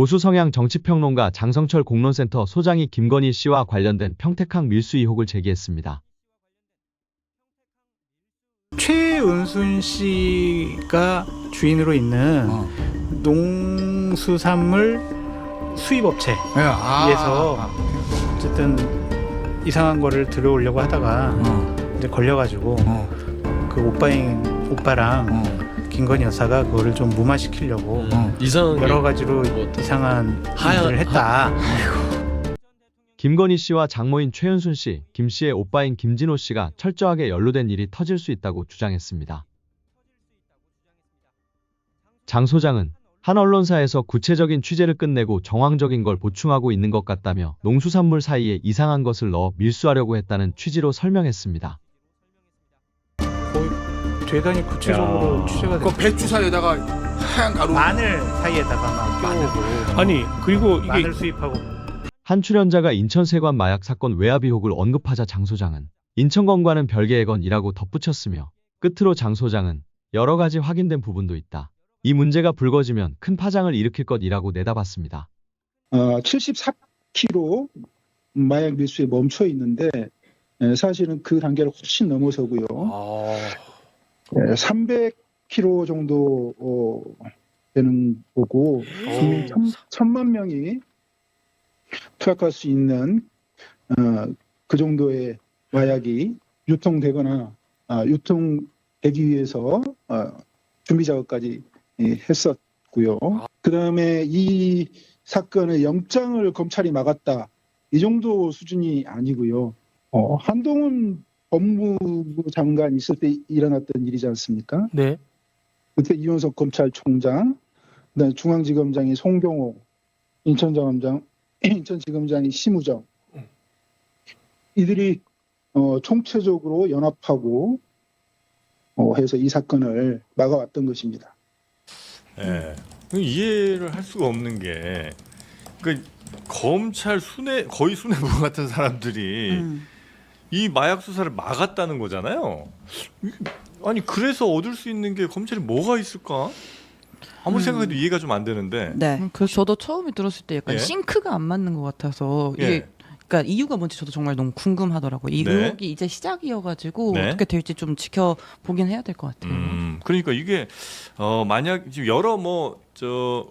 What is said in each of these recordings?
보수 성향 정치평론가 장성철 공론센터 소장이 김건희 씨와 관련된 평택항 밀수 의혹을 제기했습니다. 최은순 씨가 주인으로 있는 농수산물 수입업체에서 어쨌든 이상한 거를 들어오려고 하다가 이제 걸려가지고 그 오빠랑 김건희 여사가 그거를 좀 무마시키려고 여러 가지로 이상한 일을 했다. 김건희 씨와 장모인 최은순 씨, 김 씨의 오빠인 김진호 씨가 철저하게 연루된 일이 터질 수 있다고 주장했습니다. 장 소장은 한 언론사에서 구체적인 취재를 끝내고 정황적인 걸 보충하고 있는 것 같다며 농수산물 사이에 이상한 것을 넣어 밀수하려고 했다는 취지로 설명했습니다. 대단히 구체적으로 취재가 그 됐죠. 배추 사이에다가 하얀 가루. 마늘 사이에다가 막 끼우고 아니 그리고 이게 마늘 수입하고 한 출연자가 인천세관 마약 사건 외압 의혹을 언급하자 장 소장은 인천건과는 별개의 건이라고 덧붙였으며 끝으로 장 소장은 여러 가지 확인된 부분도 있다. 이 문제가 불거지면 큰 파장을 일으킬 것이라고 내다봤습니다. 74kg 마약 밀수에 멈춰 있는데 사실은 그 단계를 훨씬 넘어서고요. 300kg 정도 되는 거고 국민 1,000만 명이 투약할 수 있는 그 정도의 마약이 유통되거나 유통되기 위해서 준비 작업까지 했었고요. 그 다음에 이 사건의 영장을 검찰이 막았다. 이 정도 수준이 아니고요. 한동훈 법무부 장관 있을 때 일어났던 일이지 않습니까? 네. 그때 이원석 검찰총장, 그다음에 중앙지검장이 송병호, 인천지검장이 심우정. 이들이 총체적으로 연합하고 해서 이 사건을 막아왔던 것입니다. 예. 이해를 할 수가 없는 게, 그러니까 검찰 거의 수뇌부 같은 사람들이 이 마약 수사를 막았다는 거잖아요. 아니 그래서 얻을 수 있는 게 검찰이 뭐가 있을까? 아무리 생각해도 이해가 좀 안 되는데. 네. 그래서 저도 처음에 들었을 때 약간 예? 싱크가 안 맞는 것 같아서 예. 이게 그러니까 이유가 뭔지 저도 정말 너무 궁금하더라고요. 이 네. 의혹이 이제 시작이어가지고 네. 어떻게 될지 좀 지켜보긴 해야 될 것 같아요. 그러니까 이게 만약 지금 여러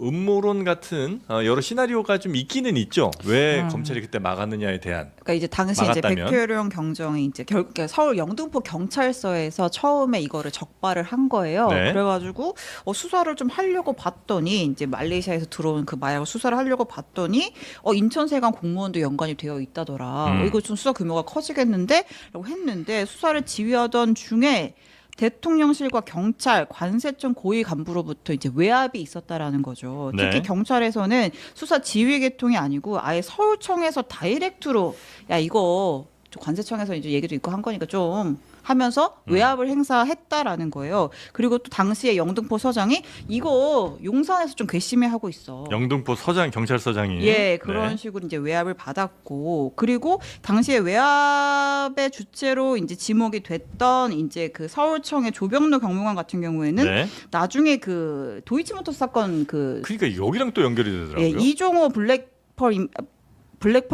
음모론 같은 여러 시나리오가 좀 있기는 있죠. 왜 검찰이 그때 막았느냐에 대한. 그러니까 이제 당시 이제 막았다면? 백효령 경정이 이제 그러니까 서울 영등포 경찰서에서 처음에 이거를 적발을 한 거예요. 네. 그래가지고 수사를 좀 하려고 봤더니 이제 말레이시아에서 들어온 그 마약을 수사를 하려고 봤더니 인천세관 공무원도 연관이 되어 있다더라. 이거 좀 수사 규모가 커지겠는데?라고 했는데 수사를 지휘하던 중에 대통령실과 경찰, 관세청 고위 간부로부터 이제 외압이 있었다라는 거죠. 네. 특히 경찰에서는 수사 지휘 계통이 아니고 아예 서울청에서 다이렉트로 야 이거 관세청에서 이제 얘기도 있고 한 거니까 좀 하면서 외압을 행사했다라는 거예요. 그리고 또 당시에 영등포 서장이 이거 용산에서 좀 괘씸해하고 있어. 영등포 서장 경찰서장이. 예, 그런 네. 식으로 이제 외압을 받았고, 그리고 당시에 외압의 주체로 이제 지목이 됐던 이제 그 서울청의 조병로 경무관 같은 경우에는 네. 나중에 그 도이치모터 사건 그러니까 여기랑 또 연결이 되더라고요. 예, 이종호 블랙펄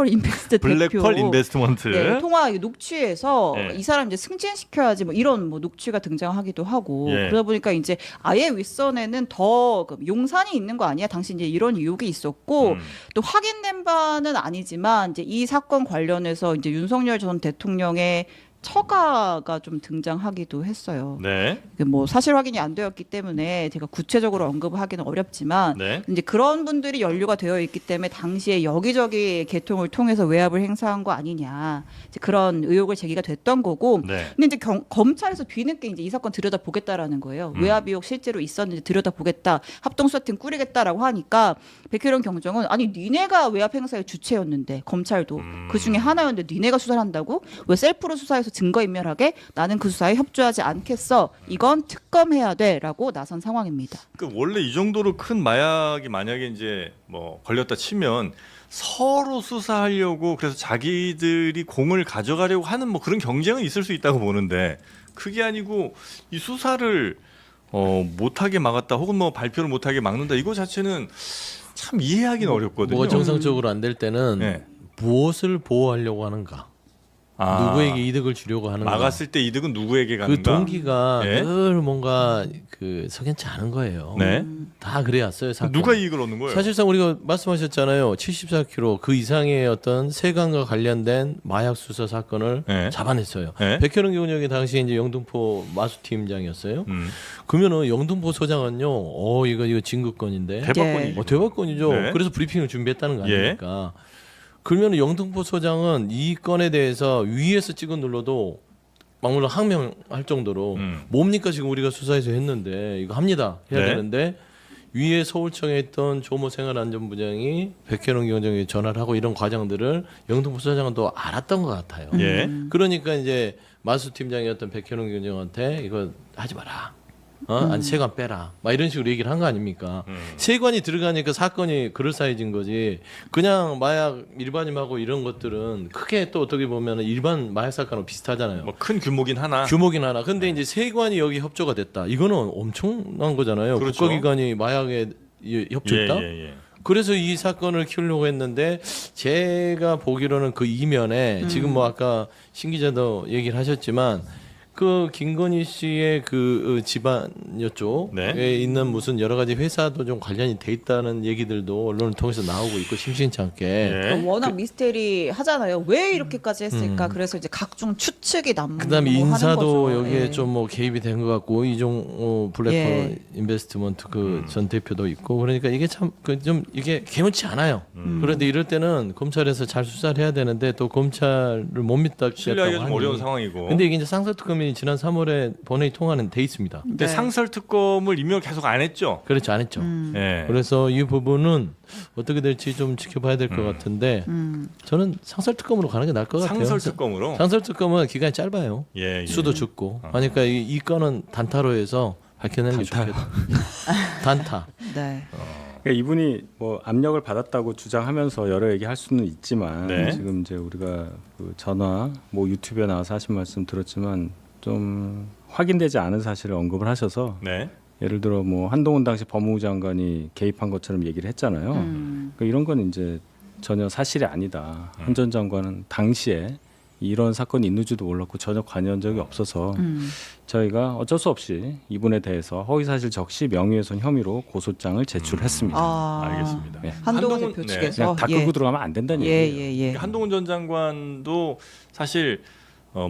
인베스트 대표 블랙펄 인베스트먼트. 네, 통화 녹취에서 네. 이 사람 이제 승진시켜야지 뭐 이런 뭐 녹취가 등장하기도 하고 예. 그러다 보니까 이제 아예 윗선에는 더 용산이 있는 거 아니야? 당시 이제 이런 의혹이 있었고 또 확인된 바는 아니지만 이제 이 사건 관련해서 이제 윤석열 전 대통령의 처가가 좀 등장하기도 했어요. 네. 뭐 사실 확인이 안 되었기 때문에 제가 구체적으로 언급을 하기는 어렵지만 네. 이제 그런 분들이 연루가 되어 있기 때문에 당시에 여기저기 계통을 통해서 외압을 행사한 거 아니냐 이제 그런 의혹을 제기가 됐던 거고. 네. 근데 이제 검찰에서 뒤늦게 이제 이 사건 들여다 보겠다라는 거예요. 외압 의혹 실제로 있었는지 들여다 보겠다, 합동수사팀 꾸리겠다라고 하니까 백혜령 경정은 아니 니네가 외압 행사의 주체였는데 검찰도 그 중에 하나였는데 니네가 수사를 한다고 왜 셀프로 수사해서 증거인멸하게 나는 그 수사에 협조하지 않겠어. 이건 특검해야 돼라고 나선 상황입니다. 그 원래 이 정도로 큰 마약이 만약에 이제 뭐 걸렸다 치면 서로 수사하려고 그래서 자기들이 공을 가져가려고 하는 뭐 그런 경쟁은 있을 수 있다고 보는데 그게 아니고 이 수사를 못하게 막았다 혹은 뭐 발표를 못하게 막는다 이거 자체는 참 이해하기는 어렵거든요. 뭐가 정상적으로 안 될 때는 네. 무엇을 보호하려고 하는가? 누구에게 이득을 주려고 하는가? 막았을 때 이득은 누구에게 가는가? 그 동기가 네. 늘 뭔가 그 석연치 않은 거예요. 네. 다 그래왔어요. 사건. 누가 이익을 얻는 거예요? 사실상 우리가 말씀하셨잖아요. 74kg 그 이상의 어떤 세관과 관련된 마약 수사 사건을 네. 잡아냈어요. 네. 백현웅 경력이 당시 이제 영등포 마수팀장이었어요. 그러면은 영등포 소장은요, 이거 진급건인데, 대박건이죠. 대박건이죠. 네. 그래서 브리핑을 준비했다는 거 예. 아닙니까? 그러면 영등포 소장은 이 건에 대해서 위에서 찍어 눌러도 막물로 항명할 정도로 뭡니까 지금 우리가 수사해서 했는데 이거 합니다 해야 네. 되는데 위에 서울청에 있던 조모 생활안전부장이 백현웅 경정에 전화를 하고 이런 과정들을 영등포 소장은 또 알았던 것 같아요. 예. 그러니까 이제 마수 팀장이었던 백현웅 경정한테 이거 하지 마라. 아니 세관 빼라. 막 이런 식으로 얘기를 한 거 아닙니까? 세관이 들어가니까 사건이 그럴싸해진 거지. 그냥 마약 일반임하고 이런 것들은 크게 또 어떻게 보면 일반 마약 사건하고 비슷하잖아요. 뭐 큰 규모긴 하나. 규모긴 하나. 근데 이제 세관이 여기 협조가 됐다. 이거는 엄청난 거잖아요. 그렇죠. 국가기관이 마약에 협조했다. 예. 그래서 이 사건을 키우려고 했는데 제가 보기로는 그 이면에 지금 뭐 아까 신 기자도 얘기를 하셨지만 그 김건희 씨의 그 집안여 쪽에 네. 있는 무슨 여러 가지 회사도 좀 관련이 돼 있다는 얘기들도 언론을 통해서 나오고 있고 심심치 않게 예. 워낙 미스테리 하잖아요. 왜 이렇게까지 했을까? 그래서 이제 각종 추측이 남고 그다음에 하는 인사도 거죠. 여기에 예. 좀 뭐 개입이 된 것 같고 이종 블랙홀 예. 인베스트먼트 그 전 대표도 있고 그러니까 이게 참 좀 이게 개운치 않아요. 그런데 이럴 때는 검찰에서 잘 수사를 해야 되는데 또 검찰을 못 믿다고 신뢰하기가 좀 하니. 어려운 상황이고. 근데 이게 이제 상설특검이 지난 3월에 본회의 통화는 돼 있습니다. 근데 네. 상설 특검을 임명을 계속 안 했죠. 그렇지 않았죠. 예. 그래서 이 부분은 어떻게 될지 좀 지켜봐야 될 것 같은데 저는 상설특검으로 가는 게 나을 것 같아요. 상설 특검으로. 상설특검은 기간이 짧아요. 예. 수도 적고 그러니까 이 건은 단타로 해서 밝혀내는 게 좋겠다. 단타. 네. 그러니까 이분이 뭐 압력을 받았다고 주장하면서 여러 얘기할 수는 있지만 네. 지금 이제 우리가 그 전화 뭐 유튜브에 나와서 하신 말씀 들었지만 좀 확인되지 않은 사실을 언급을 하셔서 네. 예를 들어 뭐 한동훈 당시 법무부 장관이 개입한 것처럼 얘기를 했잖아요. 그러니까 이런 건 이제 전혀 사실이 아니다. 한 전 장관은 당시에 이런 사건이 있는지도 몰랐고 전혀 관여한 적이 없어서 저희가 어쩔 수 없이 이분에 대해서 허위사실 적시 명예훼손 혐의로 고소장을 제출했습니다. 알겠습니다. 네. 한동훈 한동훈- 대표 네. 측에서 그냥 다 끌고 들어가면 안 된다는 얘기예요. 예. 한동훈 전 장관도 사실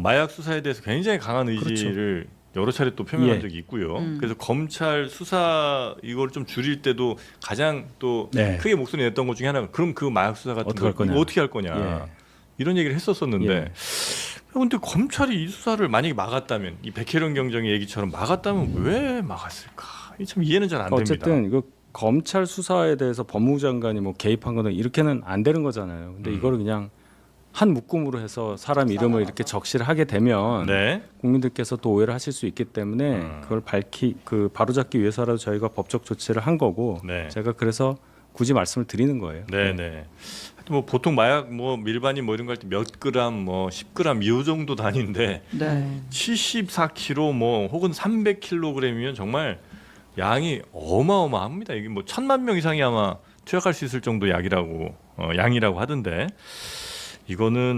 마약 수사에 대해서 굉장히 강한 의지를 여러 차례 또 표명한 예. 적이 있고요. 그래서 검찰 수사 이걸 좀 줄일 때도 가장 또 네. 크게 목소리 냈던 것 중에 하나가 그럼 그 마약 수사 같은 어떻게 거 할 거냐. 이거 어떻게 할 거냐. 예. 이런 얘기를 했었었는데 예. 근데 검찰이 이 수사를 만약에 막았다면 이 백혜련 경정의 얘기처럼 막았다면 왜 막았을까? 이게 참 이해는 잘 안 됩니다. 어쨌든 이거 검찰 수사에 대해서 법무부 장관이 뭐 개입한 거는 이렇게는 안 되는 거잖아요. 근데 이거를 그냥 한 묶음으로 해서 사람 이름을 이렇게 적시를 하게 되면 네. 국민들께서 또 오해를 하실 수 있기 때문에 그걸 바로잡기 위해서라도 저희가 법적 조치를 한 거고 네. 제가 그래서 굳이 말씀을 드리는 거예요. 네네. 하여튼 뭐 보통 마약 뭐 밀반입 뭐 이런 거 할 때 몇 그램 뭐 10g 이 정도 단위인데 네. 74kg 뭐 혹은 300kg이면 정말 양이 어마어마합니다. 이게 뭐 1000만 명 이상이 아마 투약할 수 있을 정도 양이라고 하던데 이거는